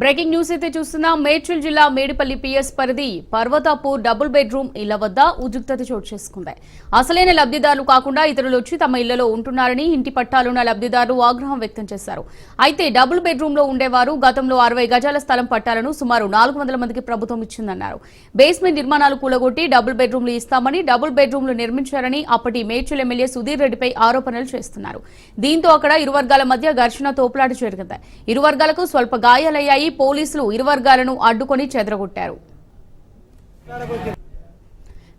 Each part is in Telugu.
బ్రేకింగ్ న్యూస్ అయితే చూస్తున్నాం. మేడ్చల్ జిల్లా మేడిపల్లి పిఎస్ పరిధి పర్వతాపూర్ డబుల్ బెడ్రూమ్ ఇళ్ల వద్ద ఉద్రిక్తత చోటు చేసుకుంది. అసలైన లబ్ధిదారులు కాకుండా ఇతరులు వచ్చి తమ ఇళ్లలో ఉంటున్నారని ఇంటి పట్టాలున్న లబ్ధిదారులు ఆగ్రహం వ్యక్తం చేశారు. అయితే డబుల్ బెడ్రూమ్ లో ఉండేవారు గతంలో 60 గజాల స్థలం పట్టాలను సుమారు 400 మందికి ప్రభుత్వం ఇచ్చిందన్నారు. బేస్మెంట్ నిర్మాణాలు కూలగొట్టి డబుల్ బెడ్రూమ్లు ఇస్తామని డబుల్ బెడ్రూమ్లు నిర్మించారని అప్పటి మేడ్చల్ ఎమ్మెల్యే సుధీర్ రెడ్డిపై ఆరోపణలు చేస్తున్నారు. దీంతో అక్కడ ఇరు వర్గాల మధ్య ఘర్షణ తోపులాట జరిగింది. ఇరు వర్గాలకు స్వల్ప గాయాలయ్యాయి. పోలీసులు ఇరు వర్గాలను అడ్డుకొని చెదరగొట్టారు.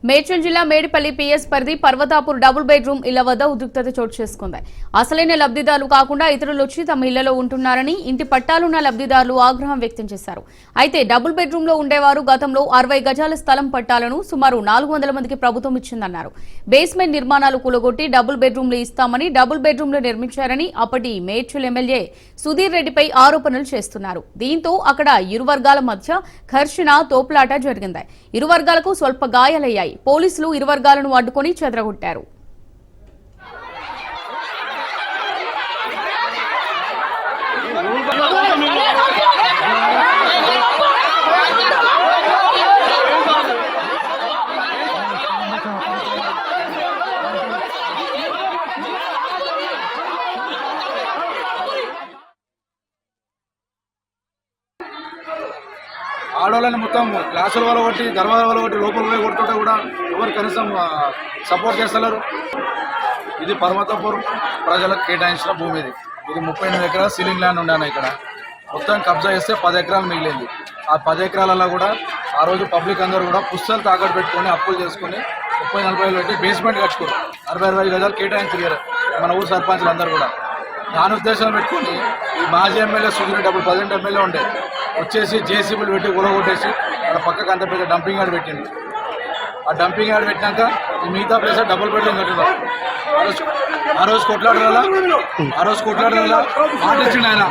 మేడ్చల్ జిల్లా మేడిపల్లి పిఎస్ పరిధి పర్వతాపూర్ డబుల్ బెడ్రూమ్ ఇళ్ల వద్ద ఉద్రిక్తత చోటు చేసుకుంది. అసలైన లబ్ధిదారులు కాకుండా ఇతరులు వచ్చి తమ ఇళ్లలో ఉంటున్నారని ఇంటి పట్టాలున్న లబ్ధిదారులు ఆగ్రహం వ్యక్తం చేశారు. అయితే డబుల్ బెడ్రూమ్ లో ఉండేవారు గతంలో 60 గజాల స్థలం పట్టాలను సుమారు 400 మందికి ప్రభుత్వం ఇచ్చిందన్నారు. బేస్మెంట్ నిర్మాణాలు కూలగొట్టి డబుల్ బెడ్రూమ్లు ఇస్తామని డబుల్ బెడ్రూమ్లు నిర్మించారని అప్పటి మేడ్చల్ ఎమ్మెల్యే సుధీర్ రెడ్డిపై ఆరోపణలు చేస్తున్నారు. దీంతో అక్కడ ఇరు వర్గాల మధ్య ఘర్షణ తోపులాట జరిగింది. ఇరు వర్గాలకు స్వల్ప గాయాలయ్యాయి. పోలీసులు ఇరు వర్గాలను అడ్డుకొని చెదరగొట్టారు. ఆడవాళ్ళని మొత్తం గ్లాసుల వల్ల కొట్టి దర్వాజ వల్ల కొట్టి లోపల పోయి కొడుతుంటే కూడా ఎవరు కనీసం సపోర్ట్ చేస్తలేరు. ఇది పర్వతపూర్ ప్రజలకు కేటాయించిన భూమి. ఇది 38 ఎకరాల సీలింగ్ ల్యాండ్ ఉండాను. ఇక్కడ మొత్తం కబ్జా చేస్తే 10 ఎకరాలు మిగిలింది. ఆ 10 ఎకరాలలో కూడా ఆ రోజు పబ్లిక్ అందరూ కూడా పుస్తకాలు తాకట్టు పెట్టుకొని అప్పులు చేసుకుని 30-40 వేలు పెట్టి బేస్మెంట్ కట్టుకోరు. 60-60 గజాలు కేటాయించారు మన ఊరు సర్పంచులు అందరూ కూడా. దాని ఉద్దేశం పెట్టుకుని ఈ మాజీ ఎమ్మెల్యే సుధీర్ రెడ్డి అప్పుడు 10 ఎమ్మెల్యే ఉండే వచ్చేసి జేసీబీలు పెట్టి కొట్టేసి అక్కడ పక్కకు అంత పెద్ద డంపింగ్ యార్డ్ పెట్టింది. ఆ డంపింగ్ యార్డ్ పెట్టినాక ఈ మిగతా ప్లేస్ డబుల్ బెడ్రూమ్ కట్టినారు. ఆ రోజు కొట్లాడలా మాట ఇచ్చిండు ఆయన.